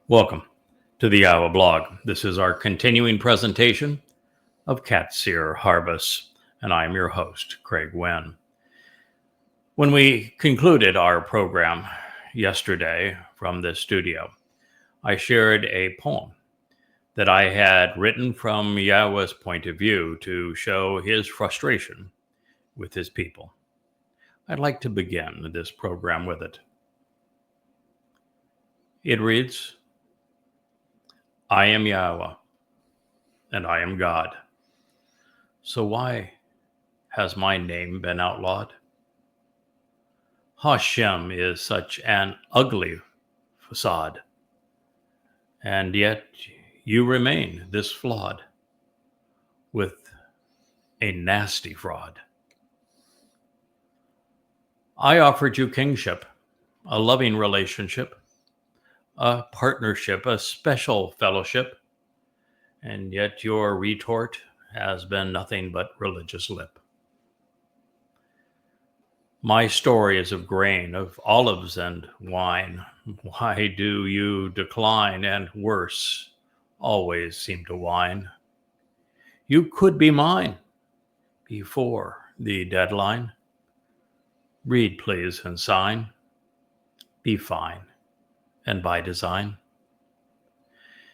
Welcome to the YAHOWAH blog. This is our continuing presentation of Qatsyr harvests, and I am your host, Craig Winn. When we concluded our program yesterday from this studio, I shared a poem that I had written from Yahweh's point of view to show his frustration with his people. I'd like to begin this program with it. It reads, I am Yahweh, and I am God. So why has my name been outlawed? Hashem is such an ugly facade, and yet you remain this flawed with a nasty fraud. I offered you kingship, a loving relationship, a partnership, a special fellowship, and yet your retort has been nothing but religious lip. My story is of grain, of olives and wine. Why do you decline and worse, always seem to whine? You could be mine before the deadline. Read, please, and sign. Be fine. And by design.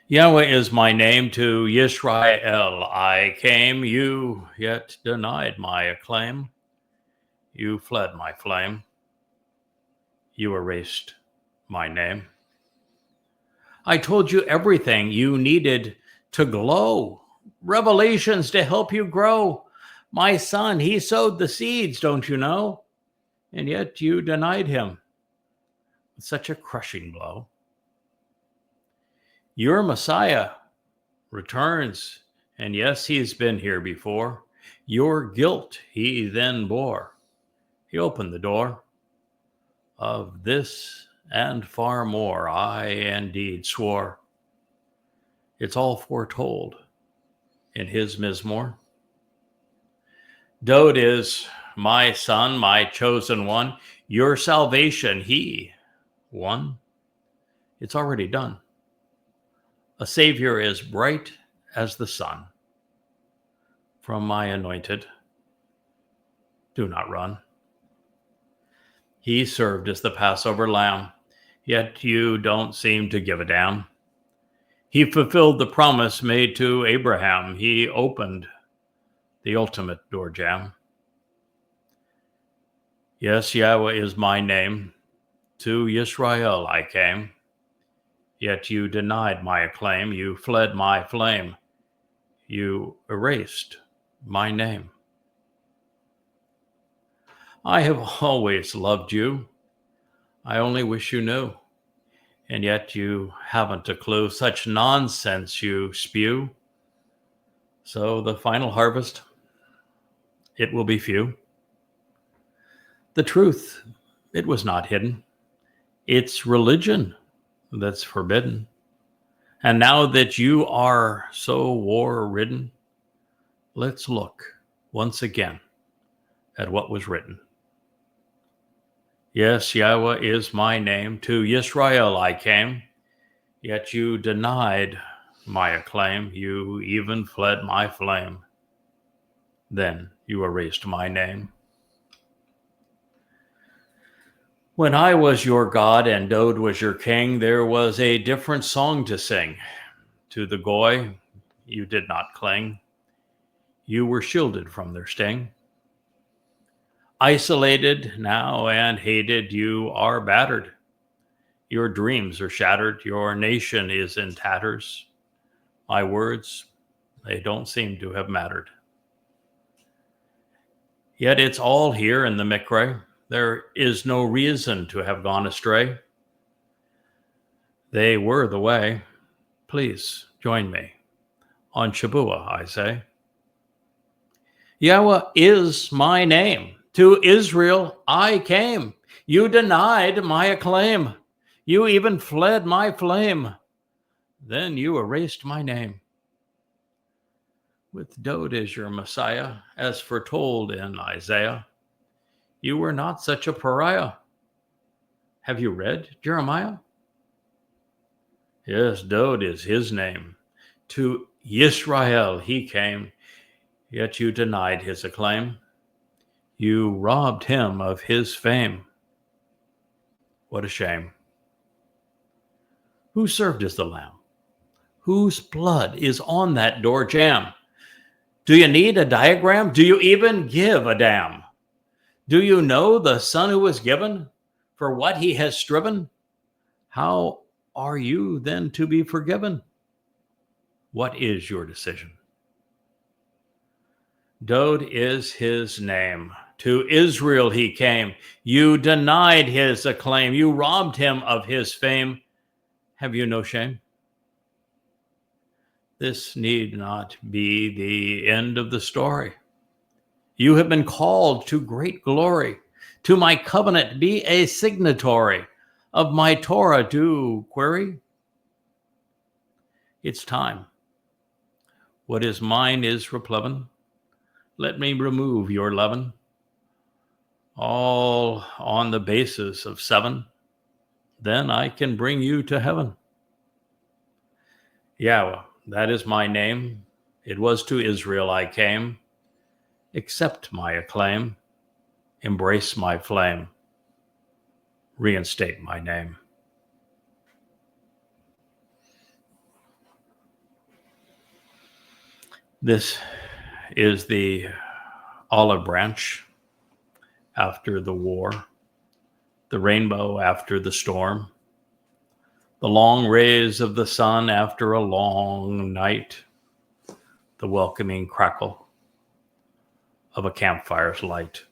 Yahweh is my name, to Yisrael I came, you yet denied my acclaim. You fled my flame. You erased my name. I told you everything you needed to glow, revelations to help you grow. My son, he sowed the seeds, don't you know? And yet you denied him. Such a crushing blow. Your Messiah returns, and yes, he's been here before. Your guilt he then bore. He opened the door of this and far more. I indeed swore. It's all foretold in his Mizmor. Dode is my son, my chosen one. Your salvation he won. It's already done. A Savior is bright as the sun. From my anointed, do not run. He served as the Passover lamb, yet you don't seem to give a damn. He fulfilled the promise made to Abraham. He opened the ultimate door jamb. Yes, Yahweh is my name. To Yisrael I came, yet you denied my acclaim. You fled my flame. You erased my name. I have always loved you. I only wish you knew. And yet you haven't a clue. Such nonsense you spew. So the final harvest, it will be few. The truth, it was not hidden. It's religion that's forbidden. And now that you are so war-ridden, let's look once again at what was written. Yes, Yahweh is my name. To Yisrael I came, yet you denied my acclaim. You even fled my flame. Then you erased my name. When I was your God and Dode was your king, there was a different song to sing. To the Goy, you did not cling. You were shielded from their sting. Isolated now and hated, you are battered. Your dreams are shattered. Your nation is in tatters. My words, they don't seem to have mattered. Yet it's all here in the Mikra. There is no reason to have gone astray. They were the way. Please join me on Shabuah, I say. Yahweh is my name. To Israel I came. You denied my acclaim. You even fled my flame. Then you erased my name. With Dode as your Messiah, as foretold in Isaiah, you were not such a pariah. Have you read Jeremiah? Yes, Dod is his name. To Yisrael he came, yet you denied his acclaim. You robbed him of his fame. What a shame. Who served as the lamb? Whose blood is on that door jamb? Do you need a diagram? Do you even give a damn? Do you know the Son who was given for what he has striven? How are you then to be forgiven? What is your decision? Dod is his name. To Israel he came. You denied his acclaim. You robbed him of his fame. Have you no shame? This need not be the end of the story. You have been called to great glory. To my covenant be a signatory. Of my Torah do query. It's time. What is mine is replevin. Let me remove your leaven. All on the basis of 7. Then I can bring you to heaven. Yahweh, that is my name. It was to Israel I came. Accept my acclaim. Embrace my flame. Reinstate my name. This is the olive branch after the war, the rainbow after the storm, the long rays of the sun after a long night, the welcoming crackle of a campfire's light.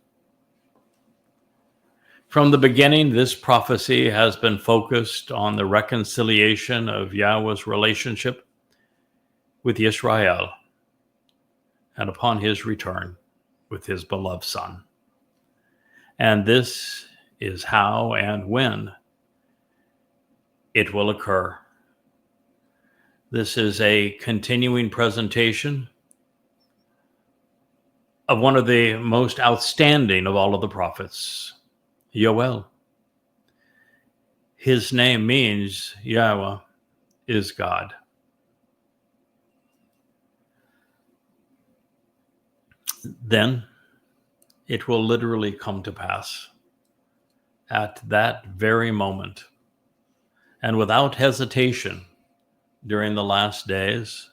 From the beginning, this prophecy has been focused on the reconciliation of Yahweh's relationship with Israel and upon his return with his beloved Son. And this is how and when it will occur. This is a continuing presentation of one of the most outstanding of all of the prophets, Yoel. His name means Yahweh is God. Then it will literally come to pass at that very moment and without hesitation during the last days.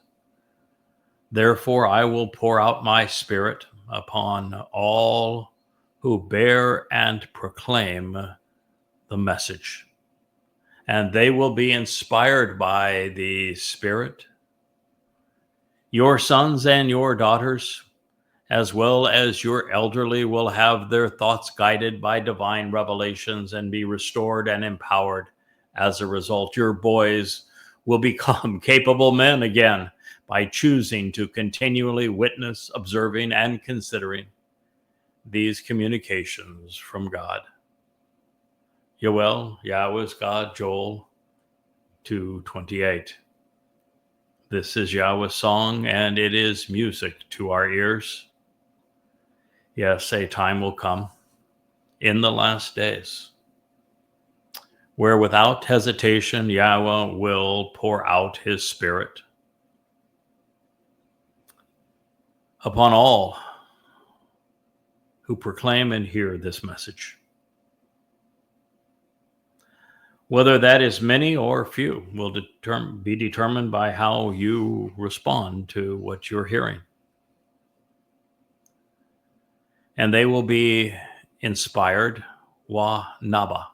Therefore, I will pour out my spirit upon all who bear and proclaim the message, and they will be inspired by the Spirit. Your sons and your daughters, as well as your elderly, will have their thoughts guided by divine revelations and be restored and empowered. As a result, your boys will become capable men again by choosing to continually witness, observing, and considering these communications from God. Yoel, Yahweh's God, Joel 2:28. This is Yahweh's song, and it is music to our ears. Yes, a time will come in the last days where without hesitation Yahweh will pour out his spirit upon all who proclaim and hear this message. Whether that is many or few will be determined by how you respond to what you're hearing. And they will be inspired, naba.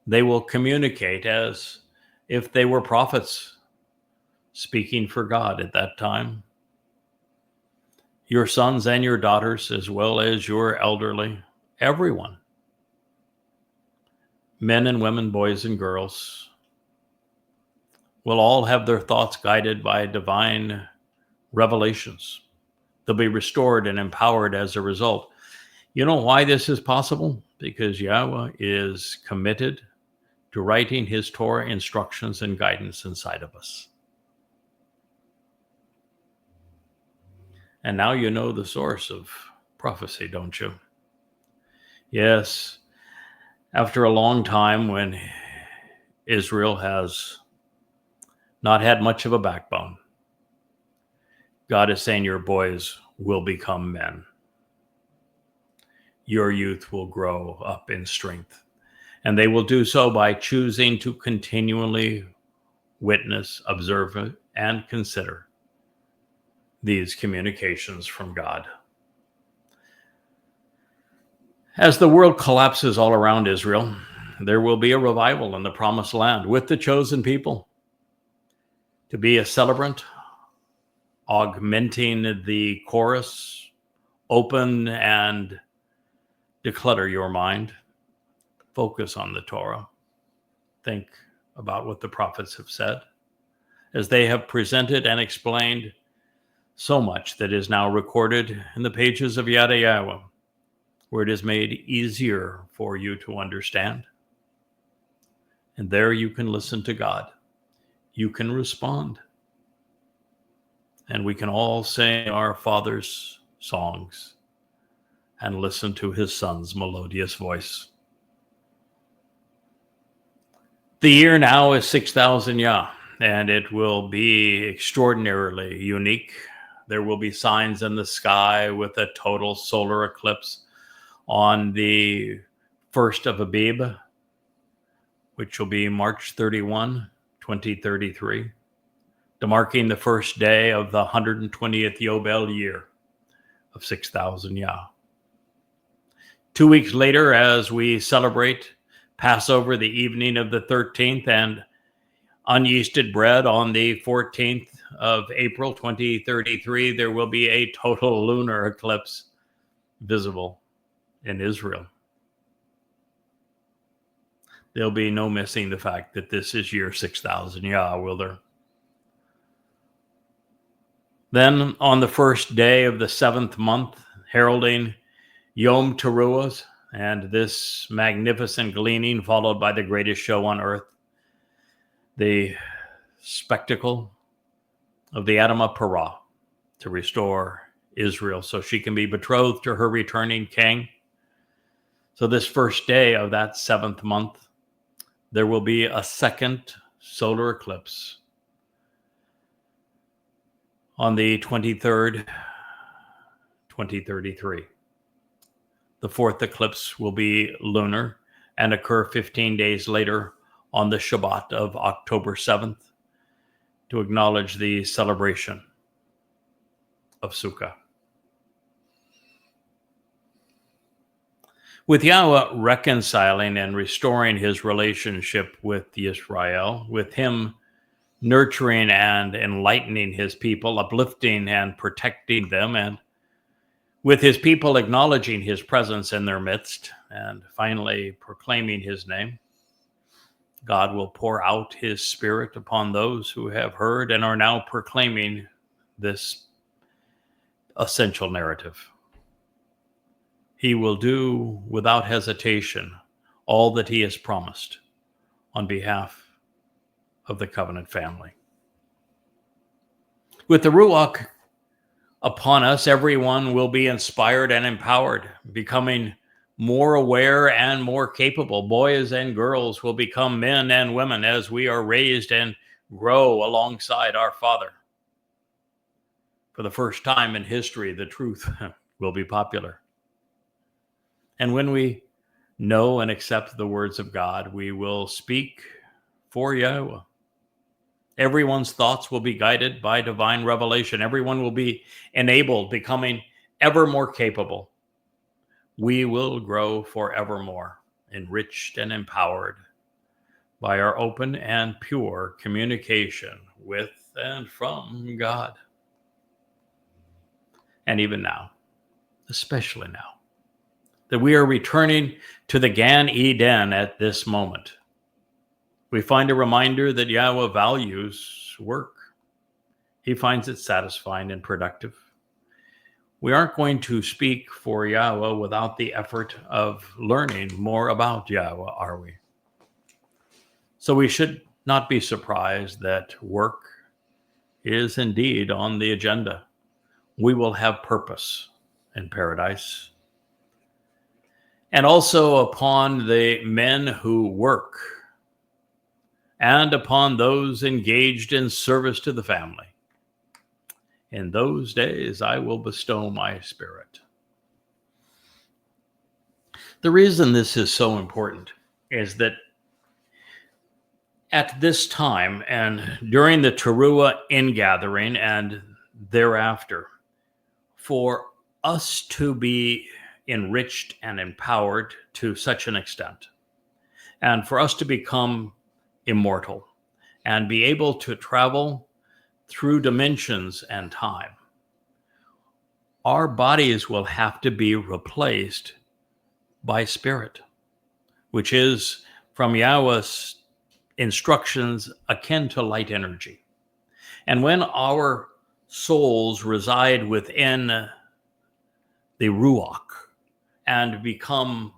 They will communicate as if they were prophets speaking for God at that time. Your sons and your daughters, as well as your elderly, everyone, men and women, boys and girls, will all have their thoughts guided by divine revelations. They'll be restored and empowered as a result. You know why this is possible? Because Yahweh is committed to writing his Torah instructions and guidance inside of us. And now you know the source of prophecy, don't you? Yes, after a long time when Israel has not had much of a backbone. God is saying your boys will become men. Your youth will grow up in strength, and they will do so by choosing to continually witness, observe, and consider these communications from God. As the world collapses all around Israel, there will be a revival in the promised land with the chosen people to be a celebrant, augmenting the chorus, open and declutter your mind, focus on the Torah, think about what the prophets have said, as they have presented and explained so much that is now recorded in the pages of Yada Yahowah, where it is made easier for you to understand. And there you can listen to God. You can respond. And we can all sing our Father's songs and listen to his Son's melodious voice. The year now is 6,000 Yah, and it will be extraordinarily unique. There will be signs in the sky with a total solar eclipse on the 1st of Abib, which will be March 31, 2033, marking the first day of the 120th Yobel year of 6,000 Yah. 2 weeks later, as we celebrate Passover the evening of the 13th and unyeasted bread on the 14th of April 2033, there will be a total lunar eclipse visible in Israel. There'll be no missing the fact that this is year 6,000 Yah, will there? Then on the first day of the 7th month, heralding Yom Teruah, and this magnificent gleaning followed by the greatest show on earth, the spectacle of the Adamah Parah to restore Israel so she can be betrothed to her returning king. So this first day of that 7th month, there will be a second solar eclipse on the 23rd, 2033. The fourth eclipse will be lunar and occur 15 days later on the Shabat of October 7th to acknowledge the celebration of Sukkah. With Yahweh reconciling and restoring his relationship with Israel, with him nurturing and enlightening his people, uplifting and protecting them, and with his people acknowledging his presence in their midst, and finally proclaiming his name, God will pour out his Spirit upon those who have heard and are now proclaiming this essential narrative. He will do without hesitation all that he has promised on behalf of the covenant family. With the Ruach upon us, everyone will be inspired and empowered, becoming more aware and more capable. Boys and girls will become men and women as we are raised and grow alongside our Father. For the first time in history, the truth will be popular. And when we know and accept the words of God, we will speak for Yahweh. Everyone's thoughts will be guided by divine revelation. Everyone will be enabled, becoming ever more capable. We will grow forevermore, enriched and empowered by our open and pure communication with and from God. And even now, especially now, that we are returning to the Gan Eden at this moment, we find a reminder that Yahweh values work. He finds it satisfying and productive. We aren't going to speak for Yahweh without the effort of learning more about Yahweh, are we? So we should not be surprised that work is indeed on the agenda. We will have purpose in paradise. And also upon the men who work, and upon those engaged in service to the family. In those days I will bestow my Spirit. The reason this is so important is that at this time and during the Towrah ingathering and thereafter, for us to be enriched and empowered to such an extent, and for us to become immortal and be able to travel through dimensions and time, our bodies will have to be replaced by spirit, which is, from Yahweh's instructions, akin to light energy. And when our souls reside within the Ruach and become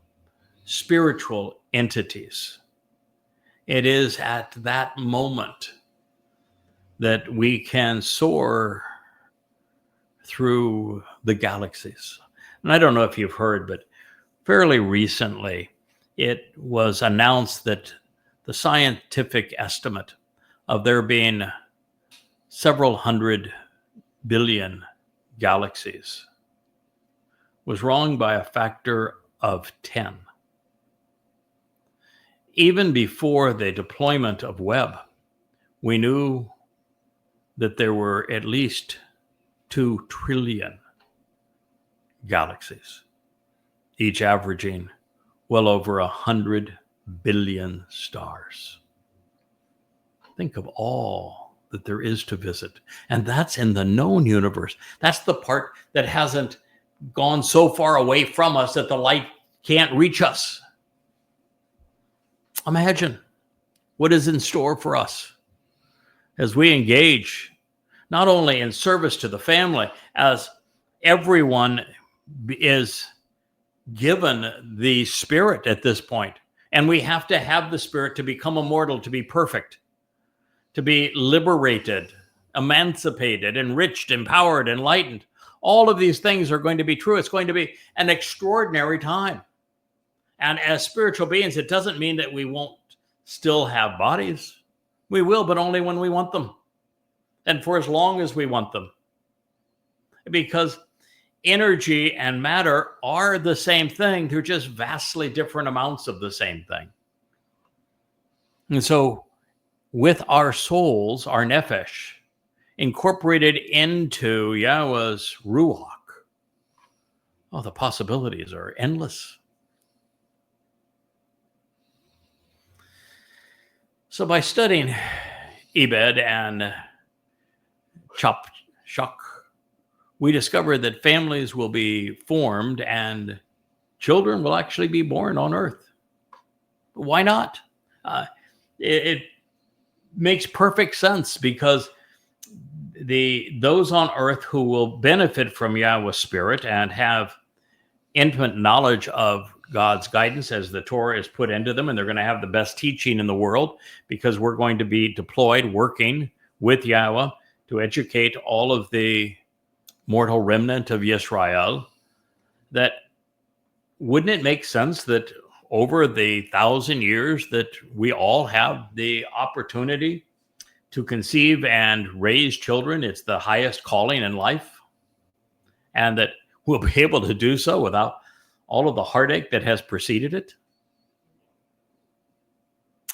spiritual entities, it is at that moment that we can soar through the galaxies. And I don't know if you've heard, but fairly recently it was announced that the scientific estimate of there being several hundred billion galaxies was wrong by a factor of 10. Even before the deployment of Webb, we knew that there were at least 2 trillion galaxies, each averaging well over 100 billion stars. Think of all that there is to visit. And that's in the known universe. That's the part that hasn't gone so far away from us that the light can't reach us. Imagine what is in store for us as we engage not only in service to the family, as everyone is given the Spirit at this point. And we have to have the Spirit to become immortal, to be perfect, to be liberated, emancipated, enriched, empowered, enlightened. All of these things are going to be true. It's going to be an extraordinary time. And as spiritual beings, it doesn't mean that we won't still have bodies. We will, but only when we want them. And for as long as we want them. Because energy and matter are the same thing. They're just vastly different amounts of the same thing. And so with our souls, our nephesh, incorporated into Yahweh's Ruach, oh, the possibilities are endless. So by studying Ebed and Shak, we discovered that families will be formed and children will actually be born on earth. Why not? It makes perfect sense because those on earth who will benefit from Yahweh's Spirit and have intimate knowledge of God's guidance as the Torah is put into them, and they're going to have the best teaching in the world because we're going to be deployed working with Yahweh to educate all of the mortal remnant of Yisrael. That wouldn't it make sense that over the 1,000 years that we all have the opportunity to conceive and raise children? It's the highest calling in life, and that we'll be able to do so without all of the heartache that has preceded it.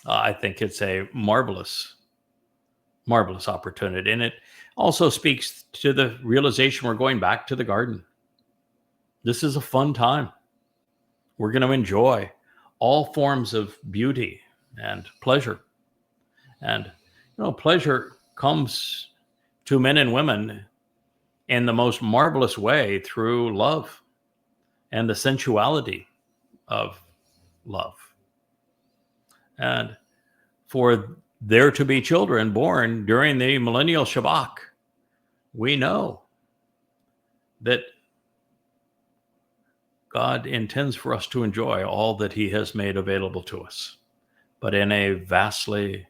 I think it's a marvelous opportunity. And it also speaks to the realization we're going back to the garden. This is a fun time. We're going to enjoy all forms of beauty and pleasure. And, pleasure comes to men and women in the most marvelous way through love and the sensuality of love. And for there to be children born during the millennial Shabbat, we know that God intends for us to enjoy all that he has made available to us, but in a vastly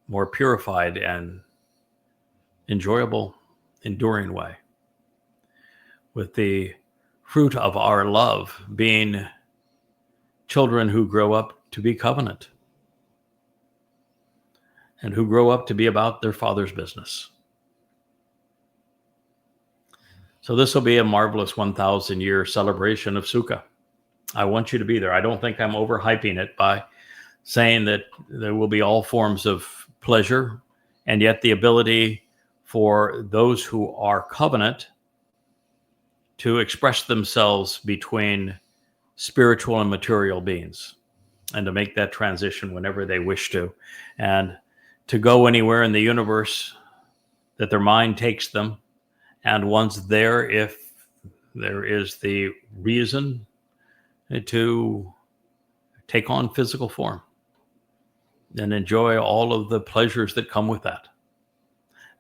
more purified and enjoyable, enduring way, with the fruit of our love being children who grow up to be covenant. and who grow up to be about their Father's business. So this will be a marvelous 1,000-year celebration of Sukkah. I want you to be there. I don't think I'm overhyping it by saying that there will be all forms of pleasure, and yet the ability for those who are covenant to express themselves between spiritual and material beings, and to make that transition whenever they wish to, and to go anywhere in the universe that their mind takes them. And once there, if there is the reason to take on physical form and enjoy all of the pleasures that come with that.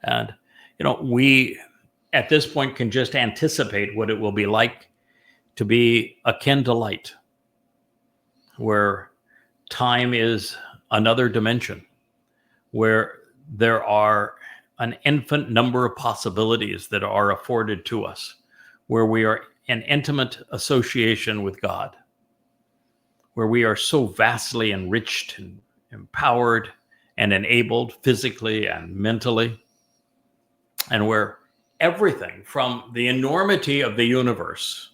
And, we at this point can just anticipate what it will be like to be akin to light, where time is another dimension, where there are an infinite number of possibilities that are afforded to us, where we are in intimate association with God, where we are so vastly enriched and empowered and enabled physically and mentally, and where everything from the enormity of the universe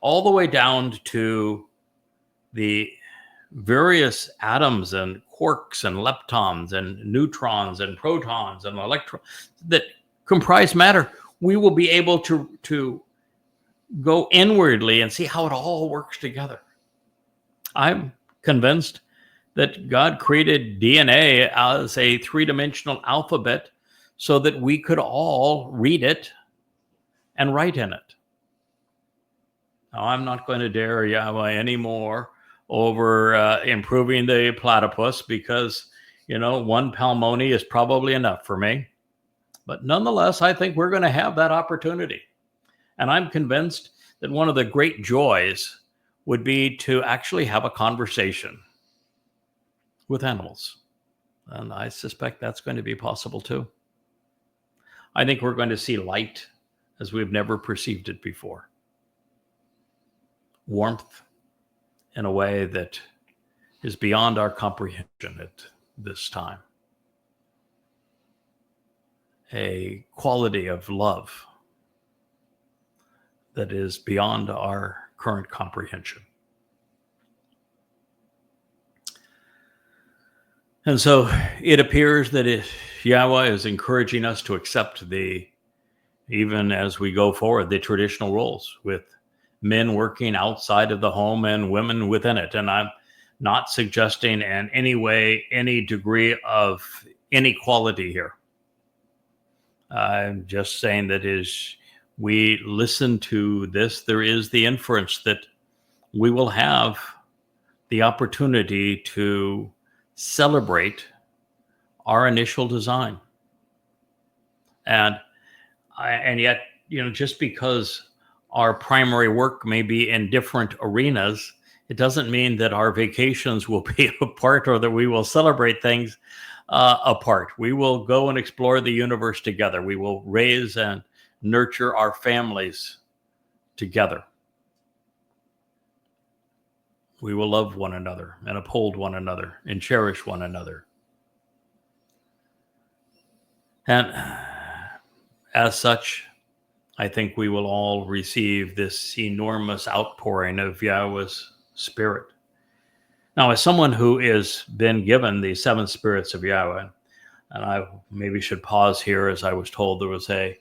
all the way down to the various atoms and quarks and leptons and neutrons and protons and electrons that comprise matter, we will be able to go inwardly and see how it all works together. I'm convinced that God created DNA as a three-dimensional alphabet so that we could all read it and write in it. Now, I'm not going to dare Yahweh anymore over improving the platypus, because, one palmoni is probably enough for me. But nonetheless, I think we're going to have that opportunity. And I'm convinced that one of the great joys would be to actually have a conversation with animals. And I suspect that's going to be possible too. I think we're going to see light as we've never perceived it before. Warmth in a way that is beyond our comprehension at this time. A quality of love that is beyond our current comprehension. And so it appears that Yahweh is encouraging us to accept even as we go forward, the traditional roles, with men working outside of the home and women within it. And I'm not suggesting in any way any degree of inequality here. I'm just saying that as we listen to this, there is the inference that we will have the opportunity to celebrate our initial design. And yet, just because our primary work may be in different arenas, it doesn't mean that our vacations will be apart or that we will celebrate things apart. We will go and explore the universe together. We will raise and nurture our families together. We will love one another and uphold one another and cherish one another. And as such, I think we will all receive this enormous outpouring of Yahweh's Spirit. Now, as someone who has been given the seven spirits of Yahweh, and I maybe should pause here, as I was told there was a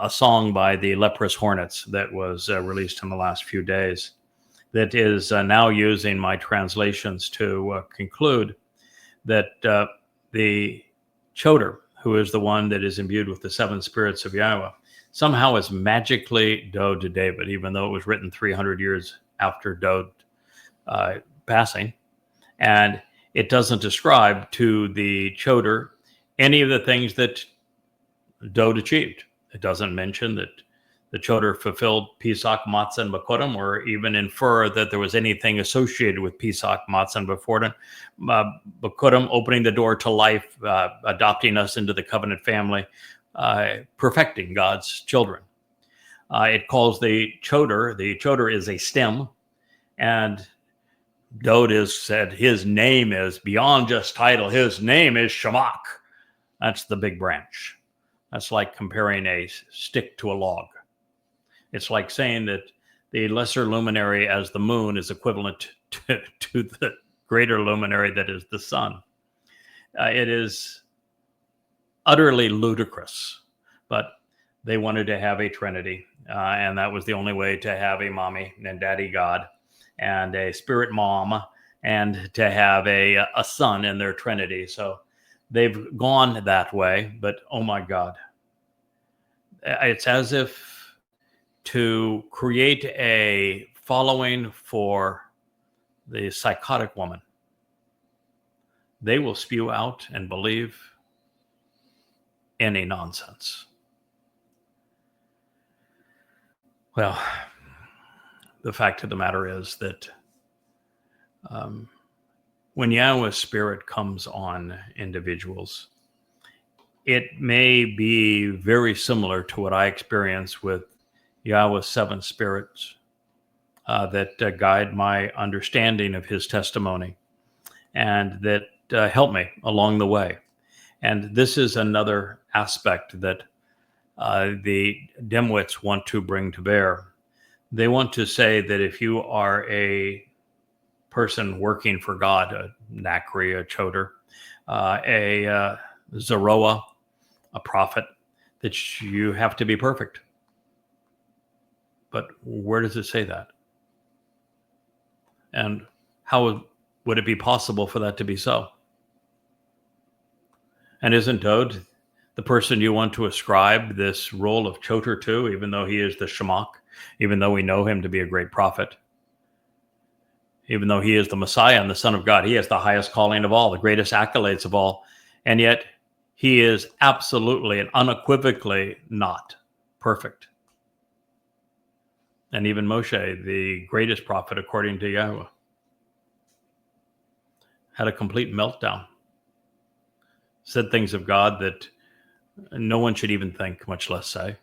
song by the Leprous Hornets that was released in the last few days that is now using my translations to conclude that the Choder, who is the one that is imbued with the seven spirits of Yahweh, somehow is magically Dode to David, even though it was written 300 years after Dode passing. And it doesn't describe to the Choder any of the things that Dode achieved. It doesn't mention that the Choder fulfilled Pesach, Matzah, and Bakurim, or even infer that there was anything associated with Pesach, Matzah, and Bakurim, opening the door to life, adopting us into the covenant family, perfecting God's children. It calls the Choder is a stem, and Dode is said his name is beyond just title. His name is Shamak. That's the big branch. That's like comparing a stick to a log. It's like saying that the lesser luminary as the moon is equivalent to the greater luminary that is the sun. It is utterly ludicrous, but they wanted to have a trinity, and that was the only way to have a mommy and daddy God and a spirit mom and to have a son in their trinity. So they've gone that way, but oh my God, it's as if to create a following for the psychotic woman, they will spew out and believe any nonsense. Well, the fact of the matter is that when Yahweh's Spirit comes on individuals, it may be very similar to what I experienced with Yahweh's 7 spirits that guide my understanding of his testimony and that help me along the way. And this is another aspect that the dimwits want to bring to bear. They want to say that if you are a person working for God, a Nakri, a Choder, a Zeroah, a prophet, that you have to be perfect. But where does it say that? And how would it be possible for that to be so? And isn't Dode the person you want to ascribe this role of Choter to, even though he is the Shamak, even though we know him to be a great prophet, even though he is the Messiah and the Son of God? He has the highest calling of all, the greatest accolades of all, and yet he is absolutely and unequivocally not perfect. And even Moshe, the greatest prophet according to Yahweh, had a complete meltdown, said things of God that no one should even think, much less say.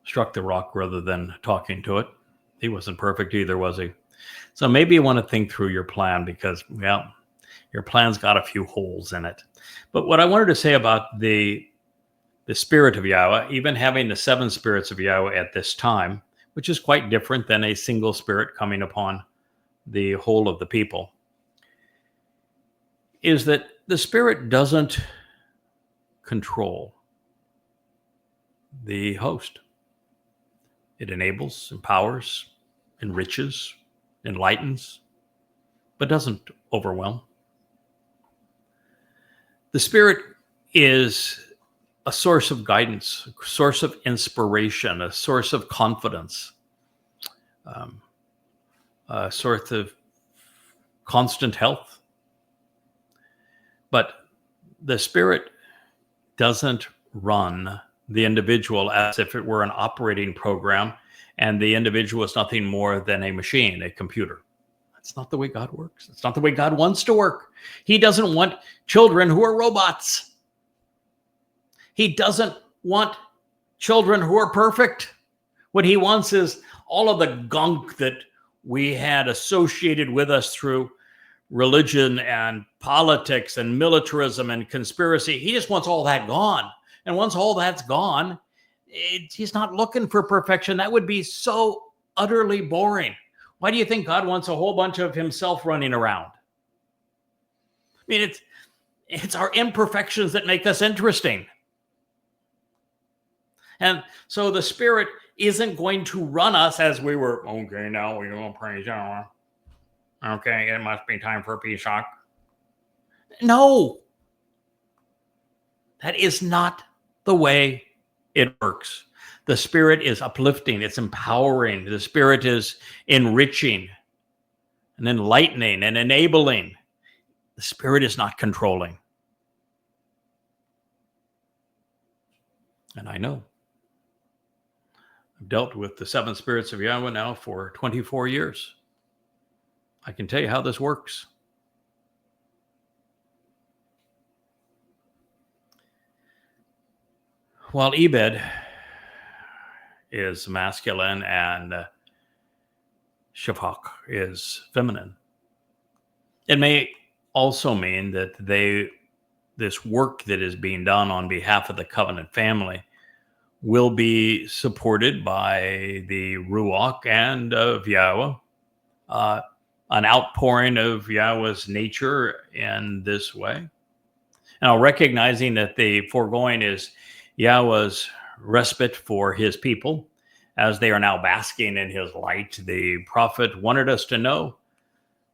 Struck the rock rather than talking to it. He wasn't perfect either, was he? So maybe you want to think through your plan because, well, your plan's got a few holes in it. But what I wanted to say about the spirit of Yahweh, even having the 7 spirits of Yahweh at this time, which is quite different than a single spirit coming upon the whole of the people, is that the Spirit doesn't control the host. It enables, empowers, enriches, enlightens, but doesn't overwhelm. The Spirit is a source of guidance, a source of inspiration, a source of confidence, a source of constant health. But the Spirit doesn't run the individual as if it were an operating program, and the individual is nothing more than a machine, a computer. That's not the way God works. It's not the way God wants to work. He doesn't want children who are robots. He doesn't want children who are perfect. What he wants is all of the gunk that we had associated with us through religion and politics and militarism and conspiracy. He just wants all that gone. And once all that's gone, he's not looking for perfection. That would be so utterly boring. Why do you think God wants a whole bunch of himself running around? I mean, it's our imperfections that make us interesting. And so the Spirit isn't going to run us as we were, okay, now we're going to praise Yahweh. Okay, it must be time for Pesach. No. That is not the way it works. The Spirit is uplifting, it's empowering. The Spirit is enriching and enlightening and enabling. The Spirit is not controlling. And I know. I've dealt with the 7 spirits of Yahweh now for 24 years. I can tell you how this works. While Ebed is masculine and Shafak is feminine. It may also mean that this work that is being done on behalf of the covenant family will be supported by the Ruach and of Yahweh, an outpouring of Yahweh's nature in this way. Now, recognizing that the foregoing is Yahweh's respite for his people, as they are now basking in his light, the prophet wanted us to know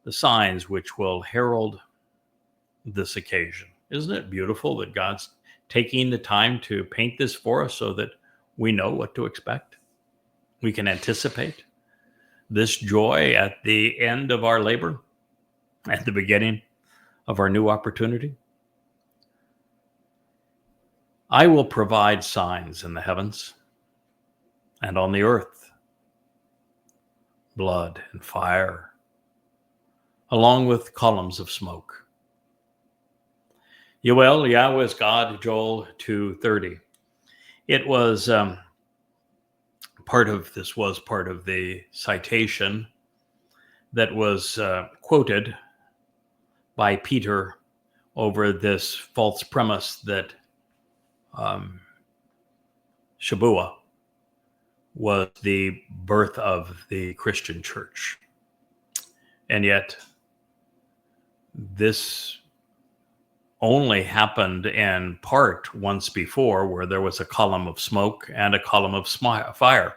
the signs which will herald this occasion. Isn't it beautiful that God's taking the time to paint this for us so that we know what to expect? We can anticipate this joy at the end of our labor, at the beginning of our new opportunity. I will provide signs in the heavens and on the earth, blood and fire, along with columns of smoke. Yoel, Yahweh is God, Joel 2:30. It was part of the citation that was quoted by Peter over this false premise that Shabuah was the birth of the Christian church. And yet, this only happened in part once before, where there was a column of smoke and a column of fire,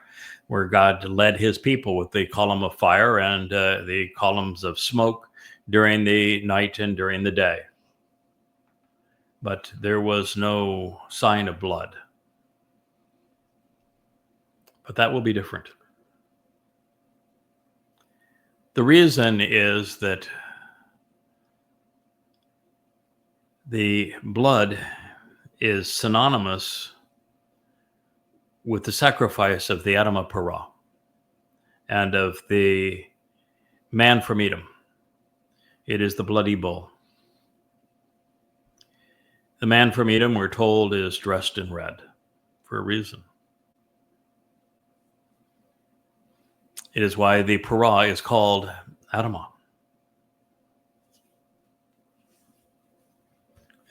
where God led his people with the column of fire and the columns of smoke during the night and during the day. But there was no sign of blood. But that will be different. The reason is that the blood is synonymous with the sacrifice of the Adam of Parah and of the man from Edom. It is the bloody bull. The man from Edom, we're told, is dressed in red for a reason. It is why the Parah is called Adamah.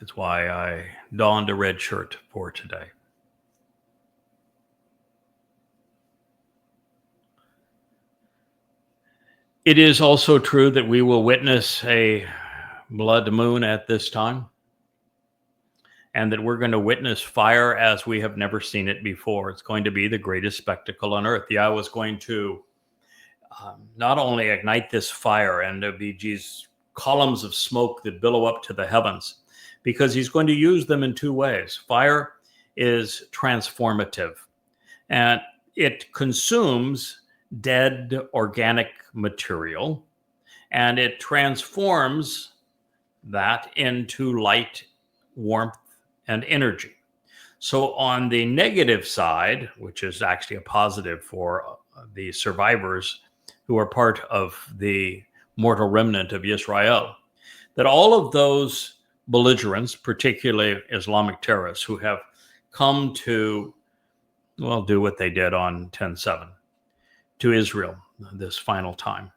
It's why I donned a red shirt for today. It is also true that we will witness a blood moon at this time, and that we're going to witness fire as we have never seen it before. It's going to be the greatest spectacle on earth. Yahweh is going to not only ignite this fire and there'll be these columns of smoke that billow up to the heavens, because he's going to use them in two ways. Fire is transformative, and it consumes dead organic material, and it transforms that into light, warmth, and energy. So on the negative side, which is actually a positive for the survivors who are part of the mortal remnant of Israel, that all of those belligerents, particularly Islamic terrorists who have come to, well, do what they did on 10/7 to Israel this final time,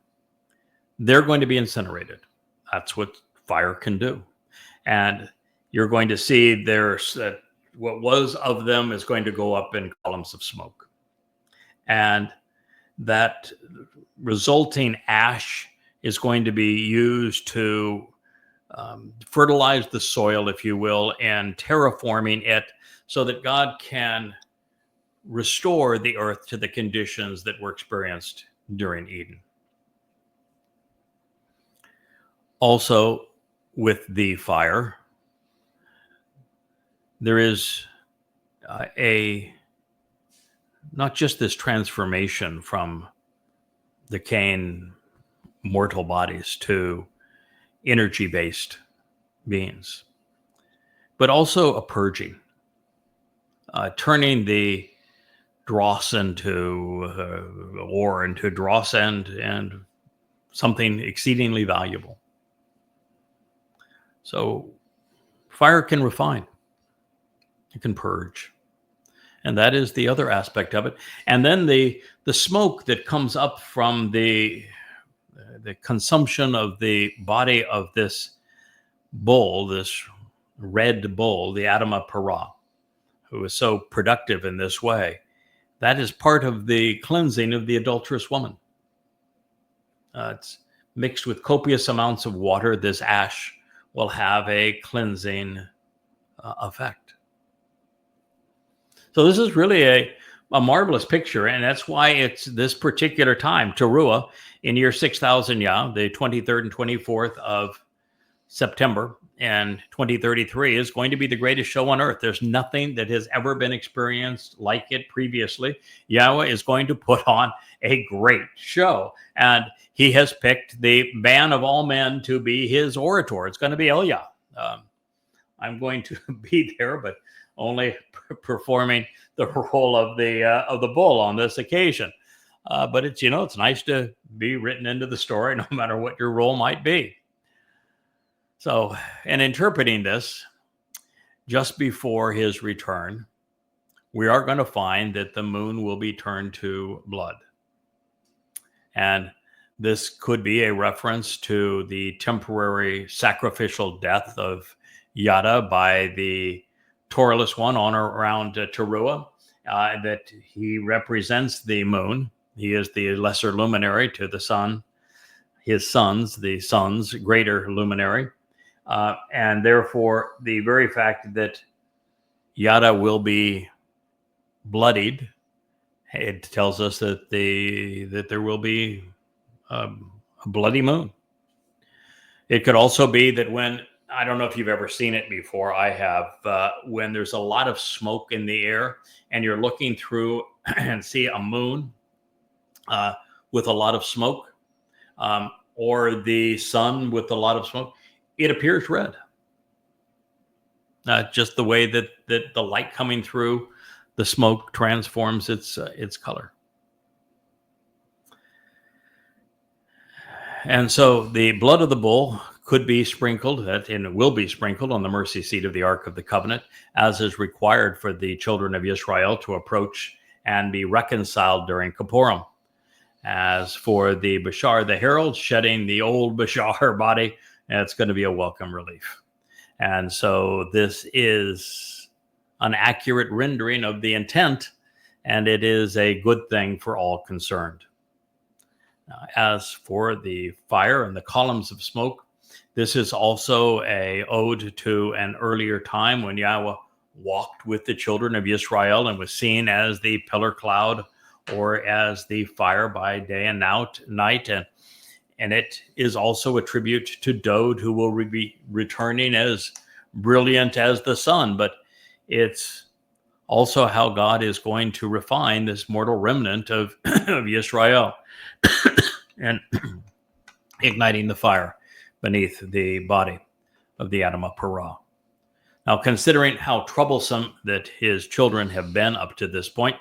they're going to be incinerated. That's what fire can do. And you're going to see there's what was of them is going to go up in columns of smoke. And that resulting ash is going to be used to fertilize the soil, if you will, and terraforming it so that God can restore the earth to the conditions that were experienced during Eden. Also, with the fire, there is not just this transformation from decaying mortal bodies to energy-based beings, but also a purging, turning the dross into ore, into dross and something exceedingly valuable. So fire can refine, it can purge. And that is the other aspect of it. And then the smoke that comes up from the the consumption of the body of this bull, this red bull, the Adamah Parah, who is so productive in this way, that is part of the cleansing of the adulterous woman. It's mixed with copious amounts of water. This ash will have a cleansing effect. So this is really a marvelous picture, and that's why it's this particular time, Towrah, in year 6000 Yah, the 23rd and 24th of September, and 2033 is going to be the greatest show on earth. There's nothing that has ever been experienced like it previously. Yahweh is going to put on a great show, and he has picked the man of all men to be his orator. It's going to be Elia. I'm going to be there, but only performing the role of the bull on this occasion. But it's, it's nice to be written into the story, no matter what your role might be. So, in interpreting this, just before his return, we are going to find that the moon will be turned to blood. And this could be a reference to the temporary sacrificial death of Yada by the Torahless one on or around Towrah, that he represents the moon. He is the lesser luminary to the sun. His sons, the sun's greater luminary. And therefore, the very fact that Yada will be bloodied, it tells us that there will be a bloody moon. It could also be that when, I don't know if you've ever seen it before, I have, when there's a lot of smoke in the air and you're looking through and see a moon with a lot of smoke, or the sun with a lot of smoke, it appears red. Just the way that the light coming through the smoke transforms its color. And so the blood of the bull could be sprinkled, and will be sprinkled on the mercy seat of the Ark of the Covenant, as is required for the children of Israel to approach and be reconciled during Kippurim. As for the Bashar, the herald, shedding the old Bashar body, it's going to be a welcome relief. And so this is an accurate rendering of the intent, and it is a good thing for all concerned. As for the fire and the columns of smoke, this is also an ode to an earlier time when Yahweh walked with the children of Israel and was seen as the pillar cloud or as the fire by day and night. And it is also a tribute to Dode, who will be returning as brilliant as the sun. But it's also how God is going to refine this mortal remnant of Israel and igniting the fire beneath the body of the Adamah Parah. Now, considering how troublesome that his children have been up to this point,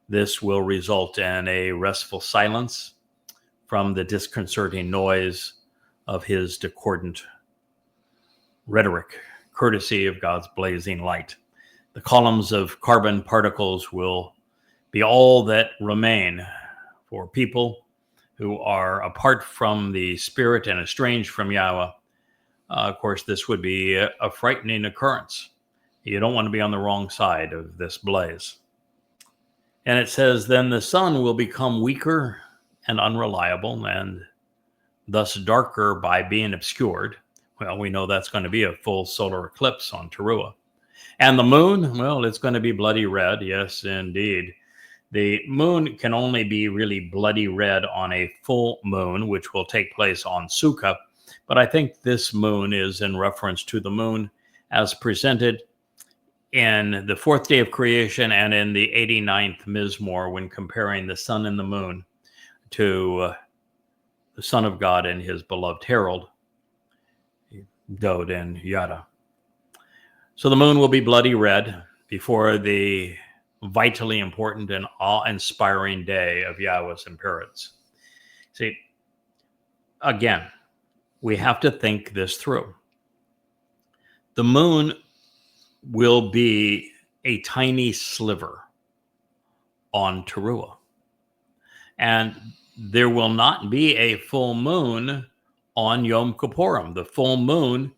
this will result in a restful silence from the disconcerting noise of his discordant rhetoric, courtesy of God's blazing light. The columns of carbon particles will be all that remain for people who are apart from the Spirit and estranged from Yahweh. Of course, this would be a frightening occurrence. You don't want to be on the wrong side of this blaze. And it says, then the sun will become weaker and unreliable, and thus darker by being obscured. Well, we know that's going to be a full solar eclipse on Towrah. And the moon, well, it's going to be bloody red. Yes, indeed. The moon can only be really bloody red on a full moon, which will take place on Sukkah. But I think this moon is in reference to the moon as presented in the fourth day of creation and in the 89th Mizmor, when comparing the sun and the moon to the Son of God and his beloved herald, Dode and Yada. So the moon will be bloody red before the vitally important and awe-inspiring day of Yahweh's appearance. See, again, we have to think this through. The moon will be a tiny sliver on Towrah. And there will not be a full moon on Yom Kippurim. The full moon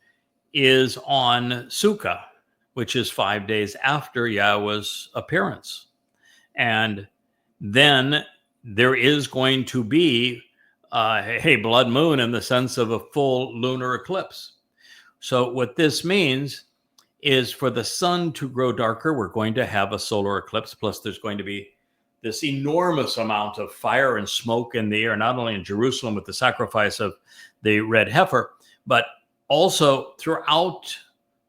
is on Sukkah, which is 5 days after Yahweh's appearance. And then there is going to be a blood moon in the sense of a full lunar eclipse. So what this means is for the sun to grow darker, we're going to have a solar eclipse. Plus, there's going to be this enormous amount of fire and smoke in the air, not only in Jerusalem with the sacrifice of the red heifer, but also throughout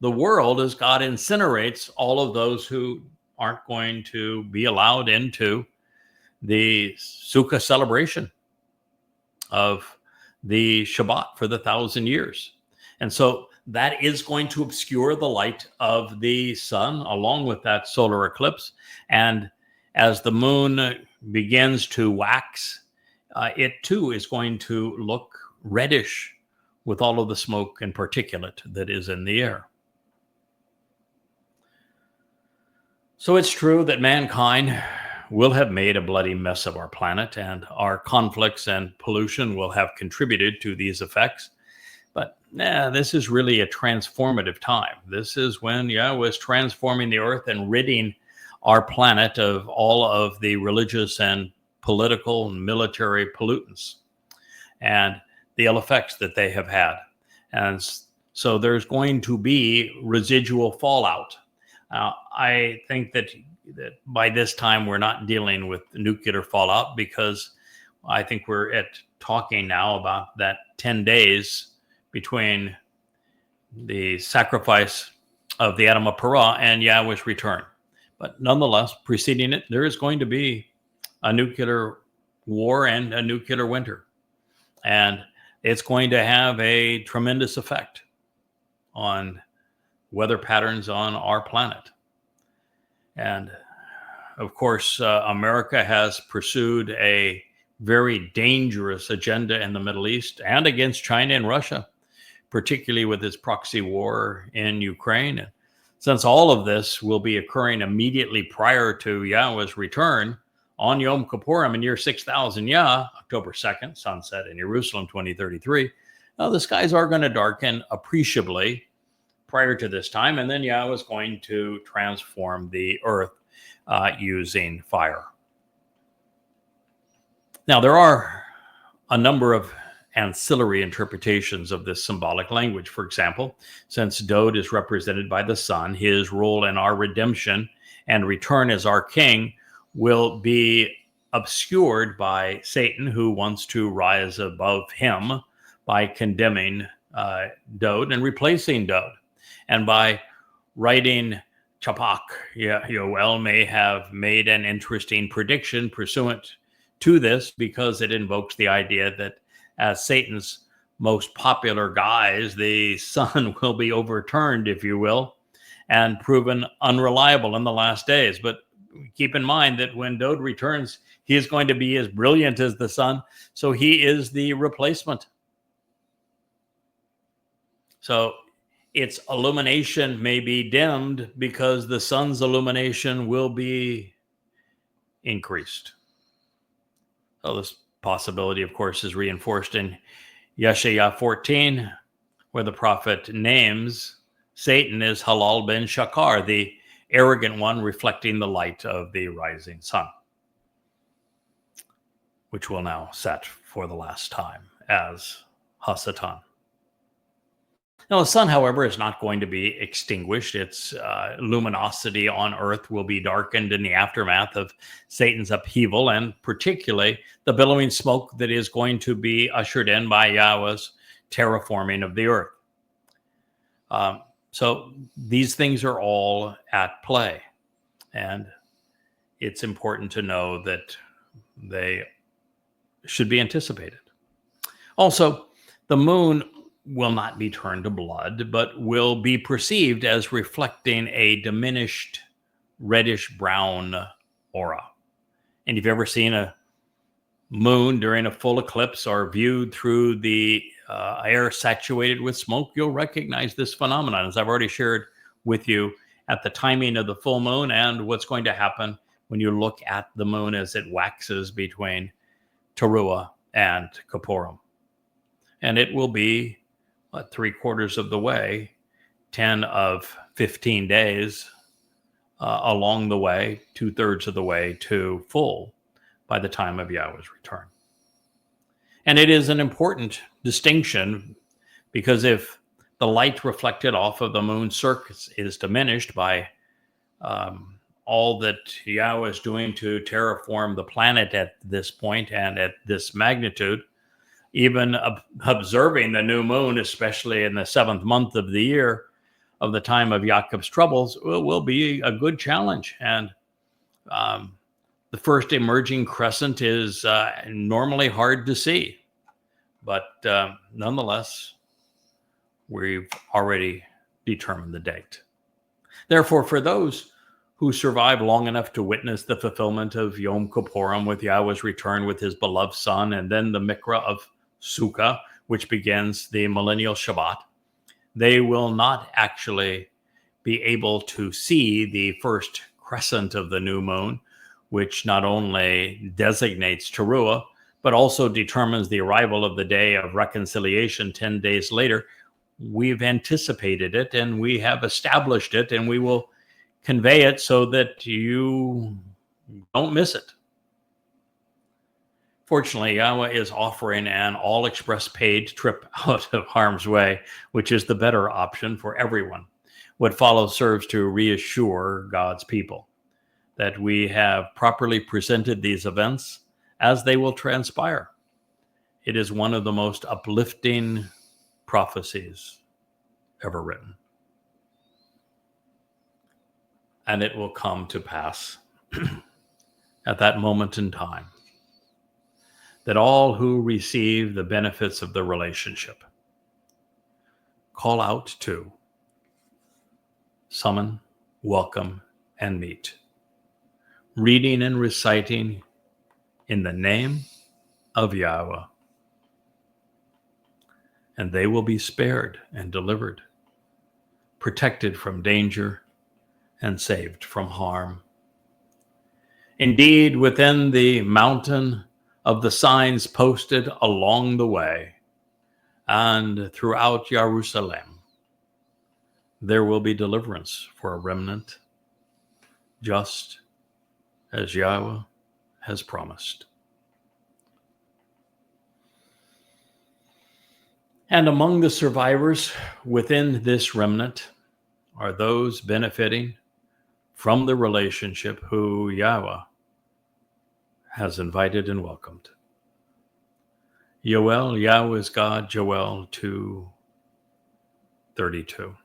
the world as God incinerates all of those who aren't going to be allowed into the Sukkah celebration of the Shabat for the 1,000 years. And so that is going to obscure the light of the sun along with that solar eclipse. And as the moon begins to wax, it too is going to look reddish with all of the smoke and particulate that is in the air. So it's true that mankind will have made a bloody mess of our planet, and our conflicts and pollution will have contributed to these effects. But this is really a transformative time. This is when Yahweh is transforming the earth and ridding our planet of all of the religious and political and military pollutants and the ill effects that they have had. And so there's going to be residual fallout. I think that by this time we're not dealing with nuclear fallout, because I think we're talking now about that 10 days between the sacrifice of the Adam of Perah and Yahweh's return. But nonetheless, preceding it, there is going to be a nuclear war and a nuclear winter. And it's going to have a tremendous effect on weather patterns on our planet. And of course, America has pursued a very dangerous agenda in the Middle East and against China and Russia, particularly with its proxy war in Ukraine. And since all of this will be occurring immediately prior to Yahweh's return on Yom Kippurim in year 6000 Yah, October 2nd, sunset in Jerusalem 2033, the skies are going to darken appreciably prior to this time, and then Yahweh is going to transform the earth using fire. Now, there are a number of ancillary interpretations of this symbolic language. For example, since Dod is represented by the sun, his role in our redemption and return as our king will be obscured by Satan, who wants to rise above him by condemning Dod and replacing Dod. And by writing Chapak, Yoel may have made an interesting prediction pursuant to this, because it invokes the idea that as Satan's most popular guise, the sun will be overturned, if you will, and proven unreliable in the last days. But keep in mind that when Dod returns, he is going to be as brilliant as the sun, so he is the replacement. So its illumination may be dimmed because the sun's illumination will be increased. So this possibility, of course, is reinforced in Yeshayah 14, where the prophet names Satan as Halal ben Shakar, the arrogant one, reflecting the light of the rising sun, which will now set for the last time as Hasatan. Now, the sun, however, is not going to be extinguished. Its luminosity on earth will be darkened in the aftermath of Satan's upheaval, and particularly the billowing smoke that is going to be ushered in by Yahweh's terraforming of the earth. So these things are all at play, and it's important to know that they should be anticipated. Also, the moon will not be turned to blood, but will be perceived as reflecting a diminished reddish-brown aura. And if you've ever seen a moon during a full eclipse or viewed through the air saturated with smoke, you'll recognize this phenomenon, as I've already shared with you at the timing of the full moon and what's going to happen when you look at the moon as it waxes between Towrah and Kippurim. And it will be 3/4 of the way, 10 of 15 days along the way, 2/3 of the way to full by the time of Yahweh's return. And it is an important distinction, because if the light reflected off of the moon's surface is diminished by all that Yahweh is doing to terraform the planet at this point and at this magnitude, even observing the new moon, especially in the 7th month of the year of the time of Yaakov's troubles, will be a good challenge. And the first emerging crescent is normally hard to see. But nonetheless, we've already determined the date. Therefore, for those who survive long enough to witness the fulfillment of Yom Kippurim with Yahweh's return with his beloved son, and then the Mikra of Sukkah, which begins the millennial Shabat, they will not actually be able to see the first crescent of the new moon, which not only designates Towrah, but also determines the arrival of the day of reconciliation 10 days later. We've anticipated it, and we have established it, and we will convey it so that you don't miss it. Fortunately, Yahweh is offering an all-express paid trip out of harm's way, which is the better option for everyone. What follows serves to reassure God's people that we have properly presented these events as they will transpire. It is one of the most uplifting prophecies ever written. And it will come to pass at that moment in time that all who receive the benefits of the relationship call out to, summon, welcome, and meet, reading and reciting in the name of Yahweh. And they will be spared and delivered, protected from danger, and saved from harm. Indeed, within the mountain of the signs posted along the way and throughout Jerusalem, there will be deliverance for a remnant, just as Yahweh has promised. And among the survivors within this remnant are those benefiting from the relationship who Yahweh has invited and welcomed. Yoel, Yahweh is God, Joel 2:32.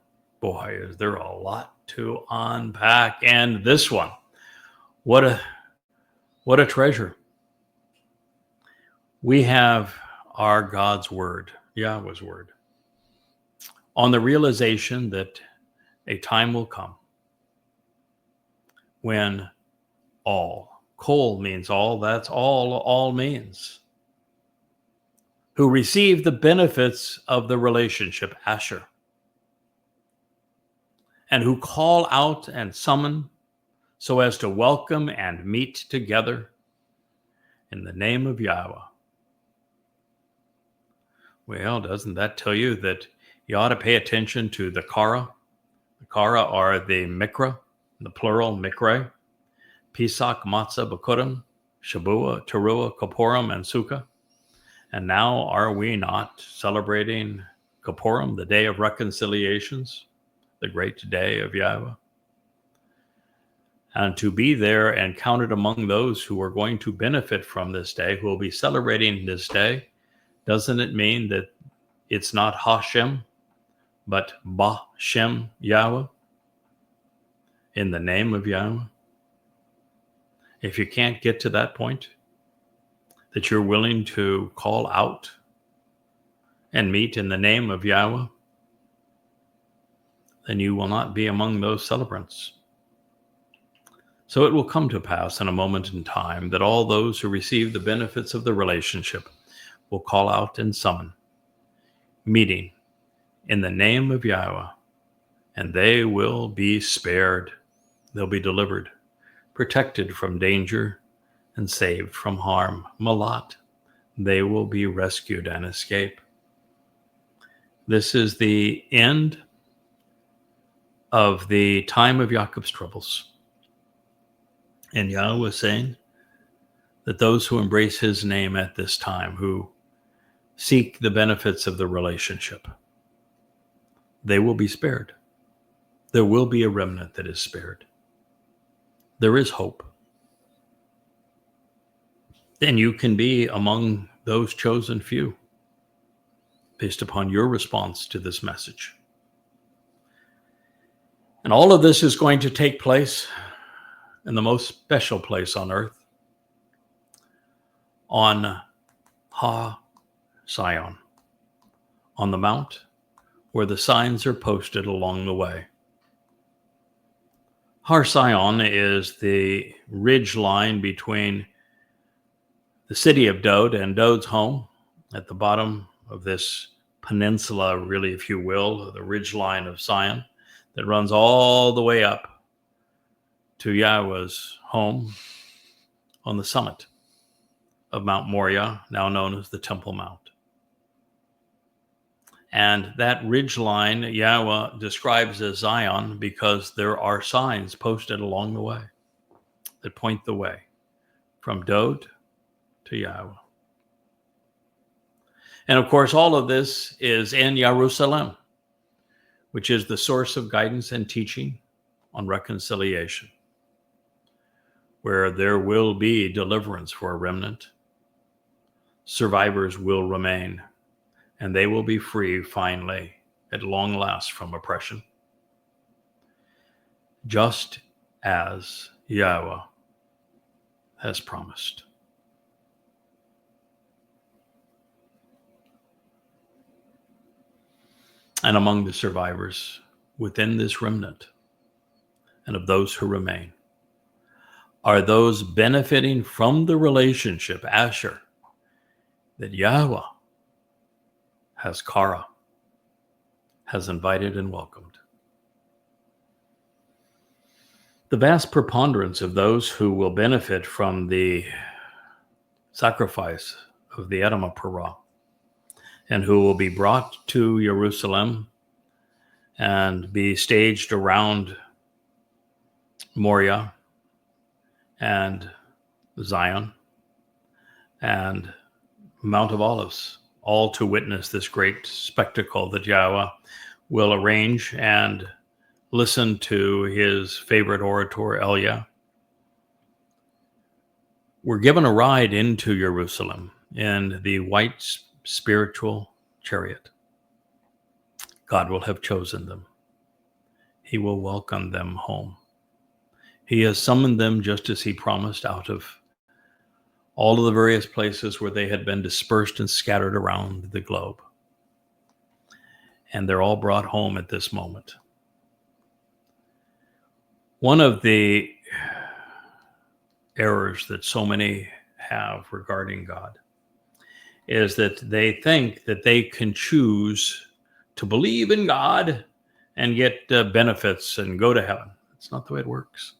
Boy, is there a lot to unpack. And this one, what a treasure. We have our God's word, Yahweh's word, on the realization that a time will come when all, kol means all, that's all means, who receive the benefits of the relationship, Asher, and who call out and summon so as to welcome and meet together in the name of Yahweh. Well, doesn't that tell you that you ought to pay attention to the Kara? The Kara are the Mikra, the plural Mikre, Pesach, Matzah, Bikurim, Shabua, Teruah, Kippurim, and Sukkah. And now are we not celebrating Kippurim, the day of reconciliations, the great day of Yahweh? And to be there and counted among those who are going to benefit from this day, who will be celebrating this day, doesn't it mean that it's not Hashem, but Ba-Shem Yahweh, in the name of Yahweh? If you can't get to that point, that you're willing to call out and meet in the name of Yahweh, then you will not be among those celebrants. So it will come to pass in a moment in time that all those who receive the benefits of the relationship will call out and summon, meeting in the name of Yahweh, and they will be spared. They'll be delivered, protected from danger, and saved from harm. Malat, they will be rescued and escape. This is the end of the time of Jacob's troubles. And Yahweh was saying that those who embrace his name at this time, who seek the benefits of the relationship, they will be spared. There will be a remnant that is spared. There is hope. Then you can be among those chosen few based upon your response to this message. And all of this is going to take place in the most special place on earth, on Ha Sion, on the mount where the signs are posted along the way. Har Sion is the ridge line between the city of Dod and Dod's home at the bottom of this peninsula, really, if you will, the ridge line of Sion that runs all the way up to Yahweh's home on the summit of Mount Moriah, now known as the Temple Mount. And that ridge line Yahweh describes as Zion because there are signs posted along the way that point the way from Dod to Yahweh. And of course, all of this is in Jerusalem, which is the source of guidance and teaching on reconciliation, where there will be deliverance for a remnant. Survivors will remain, and they will be free finally, at long last, from oppression, just as Yahweh has promised. And among the survivors within this remnant and of those who remain are those benefiting from the relationship, Asher, that Yahweh has Kara, has invited and welcomed. The vast preponderance of those who will benefit from the sacrifice of the Edom Parah and who will be brought to Jerusalem and be staged around Moriah and Zion and Mount of Olives, all to witness this great spectacle that Yahweh will arrange and listen to his favorite orator, Elia. We're given a ride into Jerusalem in the white spiritual chariot. God will have chosen them. He will welcome them home. He has summoned them just as he promised out of all of the various places where they had been dispersed and scattered around the globe. And they're all brought home at this moment. One of the errors that so many have regarding God is that they think that they can choose to believe in God and get benefits and go to heaven. That's not the way it works.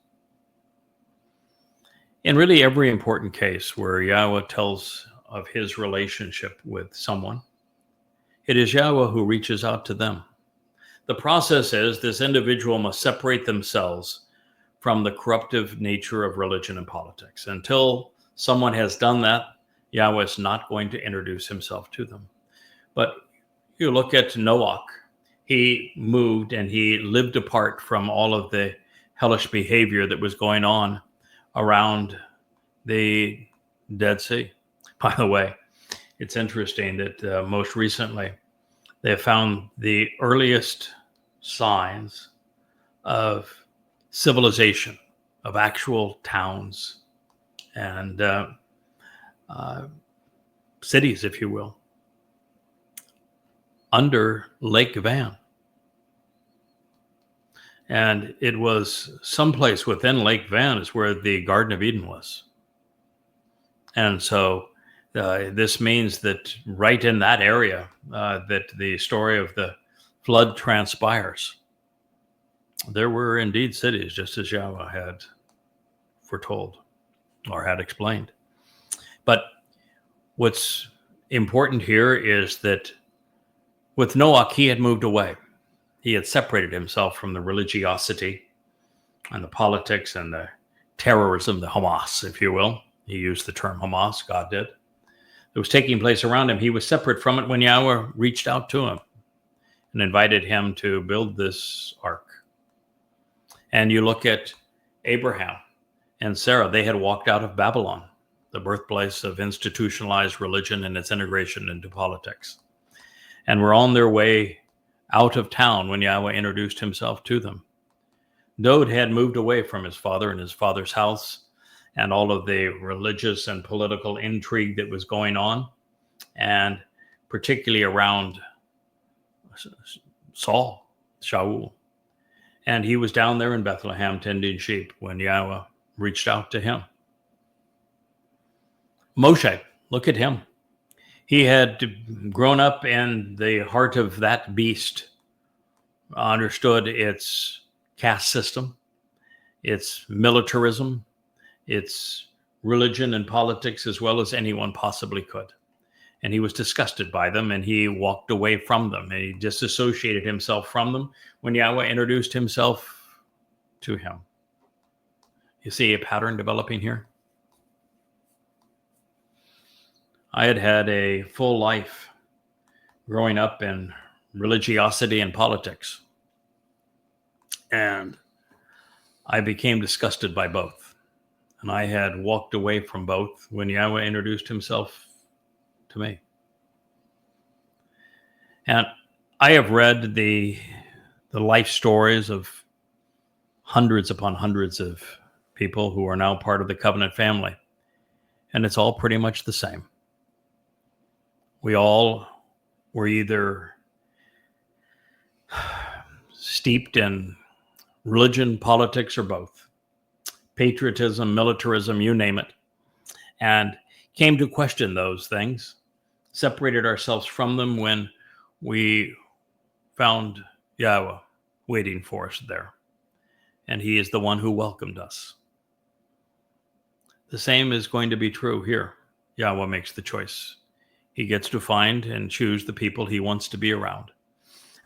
In really every important case where Yahweh tells of his relationship with someone, it is Yahweh who reaches out to them. The process is this individual must separate themselves from the corruptive nature of religion and politics. Until someone has done that, Yahweh is not going to introduce himself to them. But you look at Noah. He moved and he lived apart from all of the hellish behavior that was going on around the Dead Sea. By the way, it's interesting that most recently they have found the earliest signs of civilization, of actual towns and cities, if you will, under Lake Van. And it was someplace within Lake Van is where the Garden of Eden was. And so this means that right in that area that the story of the flood transpires. There were indeed cities, just as Yahweh had foretold or had explained. But What's important here is that with Noah, he had moved away. He had separated himself from the religiosity and the politics and the terrorism, the Hamas, if you will. He used the term Hamas, God did. It was taking place around him. He was separate from it when Yahweh reached out to him and invited him to build this ark. And you look at Abraham and Sarah, they had walked out of Babylon, the birthplace of institutionalized religion and its integration into politics, and were on their way out of town when Yahweh introduced himself to them. Dod had moved away from his father and his father's house and all of the religious and political intrigue that was going on, and particularly around Saul, Shaul. And he was down there in Bethlehem tending sheep when Yahweh reached out to him. Moshe, look at him. He had grown up in the heart of that beast, understood its caste system, its militarism, its religion and politics as well as anyone possibly could. And he was disgusted by them, and he walked away from them, and he disassociated himself from them when Yahweh introduced himself to him. You see a pattern developing here? I had had a full life growing up in religiosity and politics, and I became disgusted by both. And I had walked away from both when Yahweh introduced himself to me. And I have read the life stories of hundreds upon hundreds of people who are now part of the covenant family, and it's all pretty much the same. We all were either steeped in religion, politics, or both. Patriotism, militarism, you name it. And came to question those things, separated ourselves from them when we found Yahweh waiting for us there. And he is the one who welcomed us. The same is going to be true here. Yahweh makes the choice. He gets to find and choose the people he wants to be around.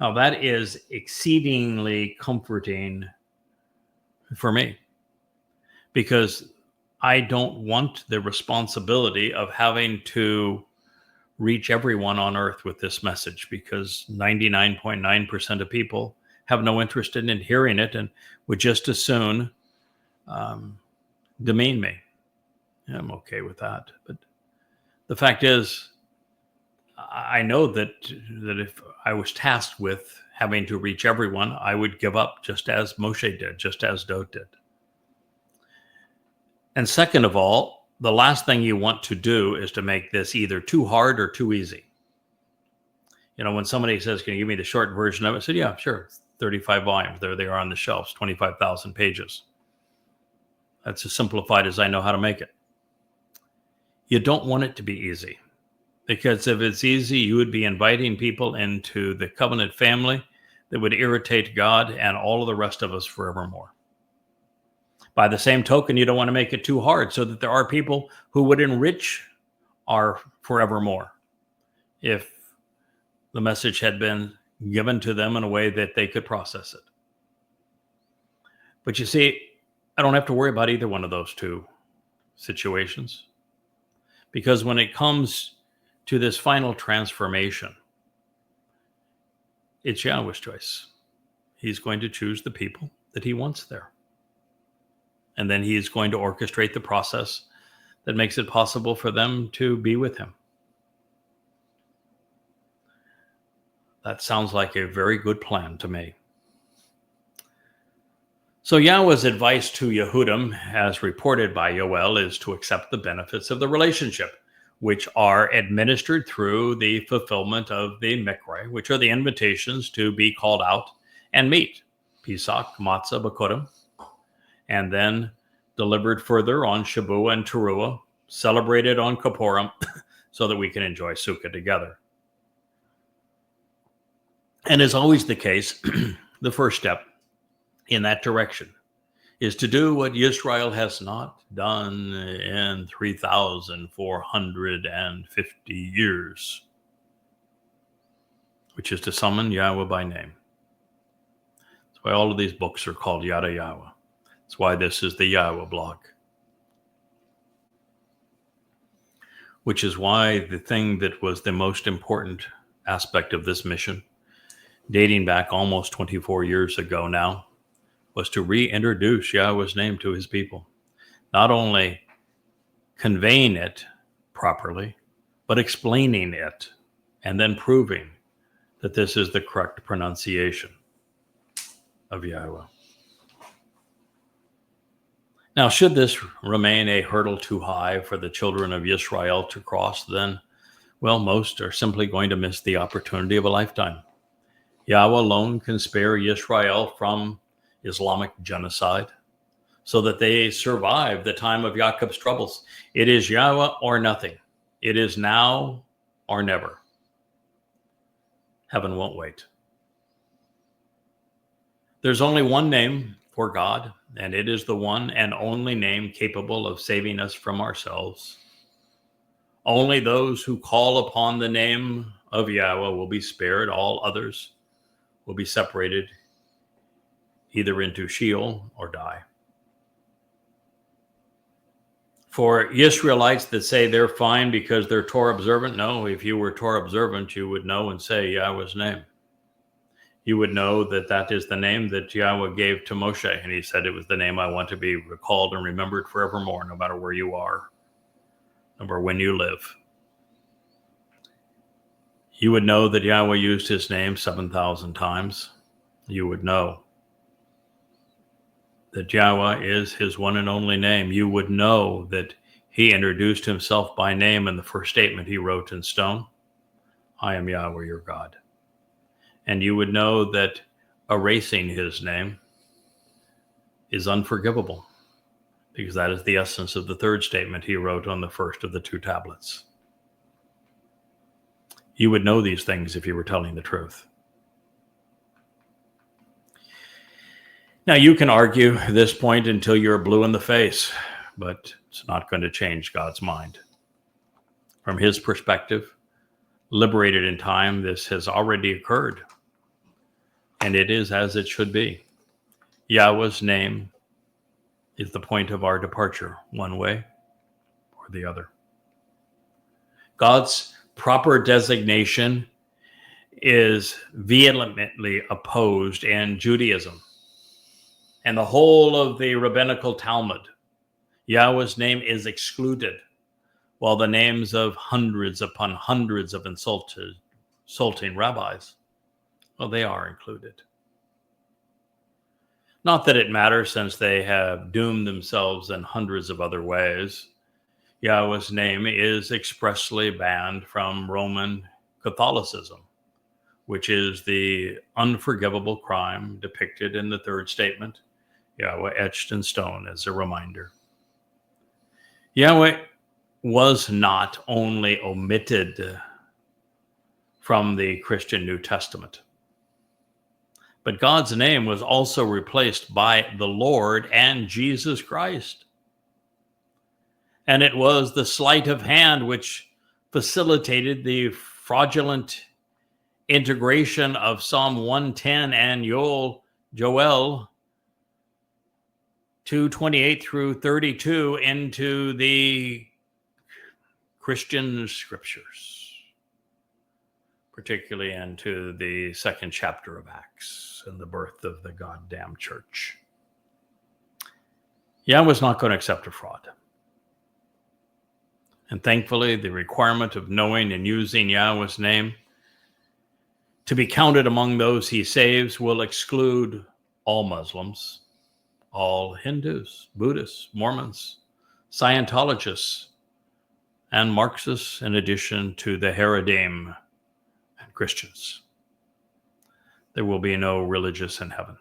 Now, that is exceedingly comforting for me, because I don't want the responsibility of having to reach everyone on earth with this message, because 99.9% of people have no interest in hearing it and would just as soon demean me. I'm okay with that. But the fact is, I know that if I was tasked with having to reach everyone, I would give up, just as Moshe did, just as Dod did. And second of all, the last thing you want to do is to make this either too hard or too easy. You know, when somebody says, "Can you give me the short version of it?" I said, "Yeah, sure. 35 volumes. There they are on the shelves, 25,000 pages. That's as simplified as I know how to make it." You don't want it to be easy, because if it's easy, you would be inviting people into the covenant family that would irritate God and all of the rest of us forevermore. By the same token, you don't want to make it too hard, so that there are people who would enrich our forevermore if the message had been given to them in a way that they could process it. But you see, I don't have to worry about either one of those two situations, because when it comes to this final transformation, it's Yahweh's choice. He's going to choose the people that he wants there. And then he is going to orchestrate the process that makes it possible for them to be with him. That sounds like a very good plan to me. So Yahweh's advice to Yehudim, as reported by Yoel, is to accept the benefits of the relationship, which are administered through the fulfillment of the Mikra, which are the invitations to be called out and meet. Pesach, Matzah, Bakurim, and then delivered further on Shabuah and Towrah, celebrated on Kippurim, so that we can enjoy Sukkah together. And as always the case, the first step in that direction is to do what Israel has not done in 3,450 years, which is to summon Yahweh by name. That's why all of these books are called Yada Yahowah. That's why this is the Yahweh blog. Which is why the thing that was the most important aspect of this mission, dating back almost 24 years ago now, was to reintroduce Yahweh's name to his people. Not only conveying it properly, but explaining it and then proving that this is the correct pronunciation of Yahweh. Now, should this remain a hurdle too high for the children of Israel to cross, then, well, most are simply going to miss the opportunity of a lifetime. Yahweh alone can spare Israel from Islamic genocide so that they survive the time of Yaakov's troubles. It is Yahweh or nothing. It is now or never. Heaven won't wait. There's only one name for God, and it is the one and only name capable of saving us from ourselves. Only those who call upon the name of Yahweh will be spared. All others will be separated either into Sheol or die. For Israelites that say they're fine because they're Torah observant, no, if you were Torah observant, you would know and say Yahweh's name. You would know that that is the name that Yahweh gave to Moshe. And he said, it was the name I want to be recalled and remembered forevermore, no matter where you are, no matter when you live. You would know that Yahweh used his name 7,000 times. You would know that Yahweh is his one and only name. You would know that he introduced himself by name in the first statement he wrote in stone. I am Yahweh, your God. And you would know that erasing his name is unforgivable, because that is the essence of the third statement he wrote on the first of the two tablets. You would know these things if you were telling the truth. Now, you can argue this point until you're blue in the face, but it's not going to change God's mind. From his perspective, liberated in time, this has already occurred. And it is as it should be. Yahweh's name is the point of our departure, one way or the other. God's proper designation is vehemently opposed in Judaism and the whole of the rabbinical Talmud. Yahweh's name is excluded, while the names of hundreds upon hundreds of insulting rabbis, well, they are included. Not that it matters, since they have doomed themselves in hundreds of other ways. Yahweh's name is expressly banned from Roman Catholicism, which is the unforgivable crime depicted in the third statement, Yahweh etched in stone as a reminder. Yahweh was not only omitted from the Christian New Testament, but God's name was also replaced by the Lord and Jesus Christ. And it was the sleight of hand which facilitated the fraudulent integration of Psalm 110 and Joel 2:28 through 32 into the Christian scriptures, particularly into the second chapter of Acts and the birth of the goddamn church. Yahweh's not going to accept a fraud. And thankfully, the requirement of knowing and using Yahweh's name to be counted among those he saves will exclude all Muslims, all Hindus, Buddhists, Mormons, Scientologists, and Marxists, in addition to the Haredim and Christians. There will be no religious in heaven.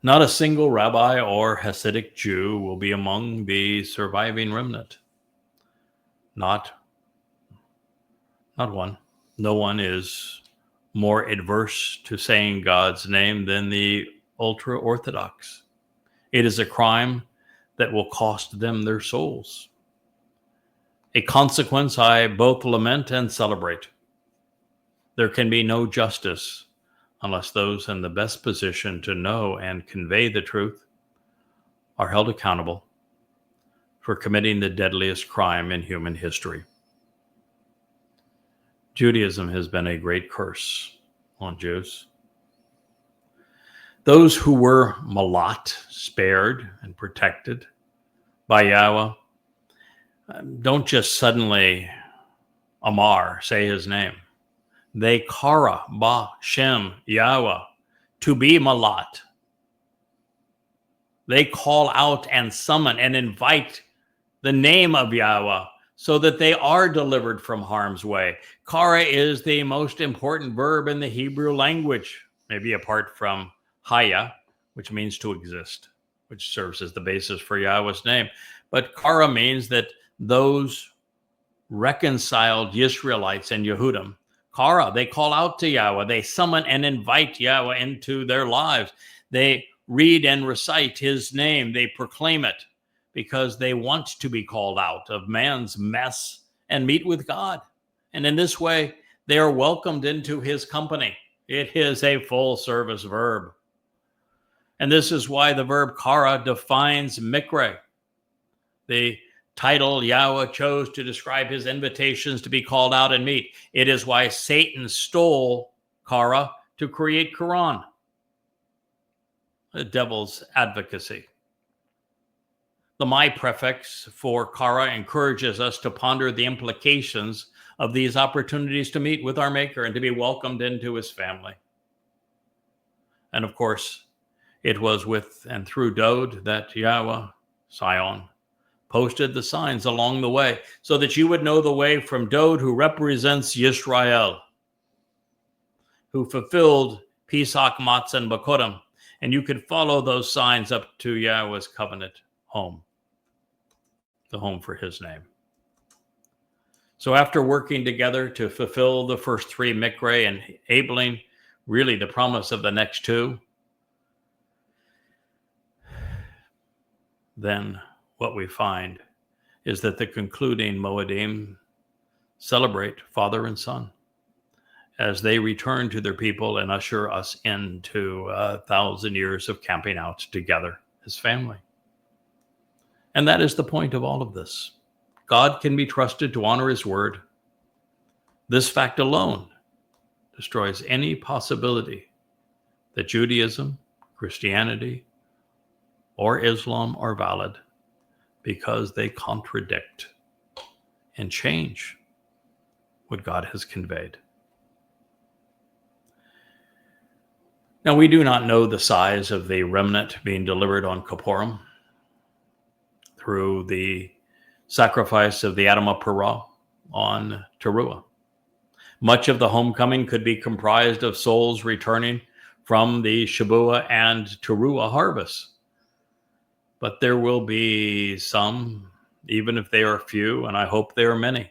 Not a single rabbi or Hasidic Jew will be among the surviving remnant. Not one. No one is more adverse to saying God's name than the ultra-Orthodox. It is a crime that will cost them their souls. A consequence I both lament and celebrate. There can be no justice unless those in the best position to know and convey the truth are held accountable for committing the deadliest crime in human history. Judaism has been a great curse on Jews. Those who were malat, spared and protected by Yahweh, don't just suddenly Amar, say his name. They kara ba shem Yahweh, to be malat. They call out and summon and invite the name of Yahweh so that they are delivered from harm's way. Kara is the most important verb in the Hebrew language, maybe apart from haya, which means to exist, which serves as the basis for Yahweh's name. But kara means that those reconciled Israelites and Yehudim, kara, they call out to Yahweh. They summon and invite Yahweh into their lives. They read and recite his name. They proclaim it because they want to be called out of man's mess and meet with God. And in this way, they are welcomed into his company. It is a full service verb. And this is why the verb kara defines mikre. The title Yahweh chose to describe his invitations to be called out and meet. It is why Satan stole kara to create Quran, the devil's advocacy. The my prefix for kara encourages us to ponder the implications of these opportunities to meet with our Maker and to be welcomed into his family. And of course, it was with and through Dod that Yahweh, Sion, posted the signs along the way so that you would know the way from Dod, who represents Yisrael, who fulfilled Pesach, Matzah, and Bakodim, and you could follow those signs up to Yahweh's covenant home, the home for his name. So after working together to fulfill the first three mikre and enabling really the promise of the next two, then what we find is that the concluding Moedim celebrate father and son as they return to their people and usher us into 1,000 years of camping out together as family. And that is the point of all of this. God can be trusted to honor his word. This fact alone destroys any possibility that Judaism, Christianity, or Islam are valid, because they contradict and change what God has conveyed. Now, we do not know the size of the remnant being delivered on Kippurim through the sacrifice of the Adam of Perah on Towrah. Much of the homecoming could be comprised of souls returning from the Shabuah and Towrah harvest. But there will be some, even if they are few, and I hope there are many,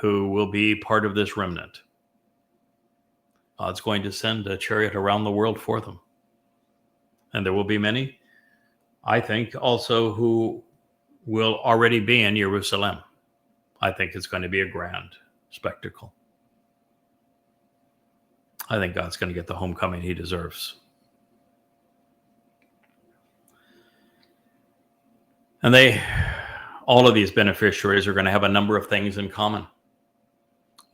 who will be part of this remnant. God's going to send a chariot around the world for them. And there will be many, I think, also who will already be in Jerusalem. I think it's going to be a grand spectacle. I think God's going to get the homecoming he deserves. And all of these beneficiaries are going to have a number of things in common.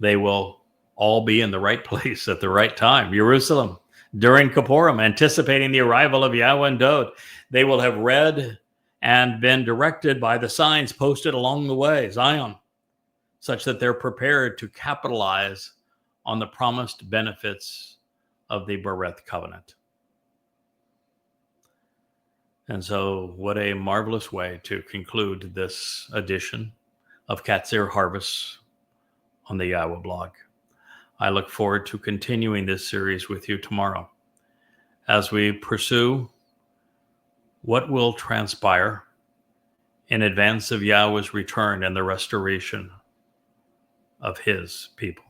They will all be in the right place at the right time, Jerusalem, during Kippurim, anticipating the arrival of Yahweh and Dod. They will have read and been directed by the signs posted along the way, Zion, such that they're prepared to capitalize on the promised benefits of the Bereth covenant. And so what a marvelous way to conclude this edition of Qatsyr Harvest on the Yahowah blog. I look forward to continuing this series with you tomorrow as we pursue what will transpire in advance of Yahweh's return and the restoration of his people,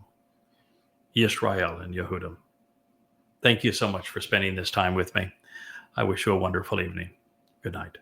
Yisrael and Yehudim. Thank you so much for spending this time with me. I wish you a wonderful evening. Good night.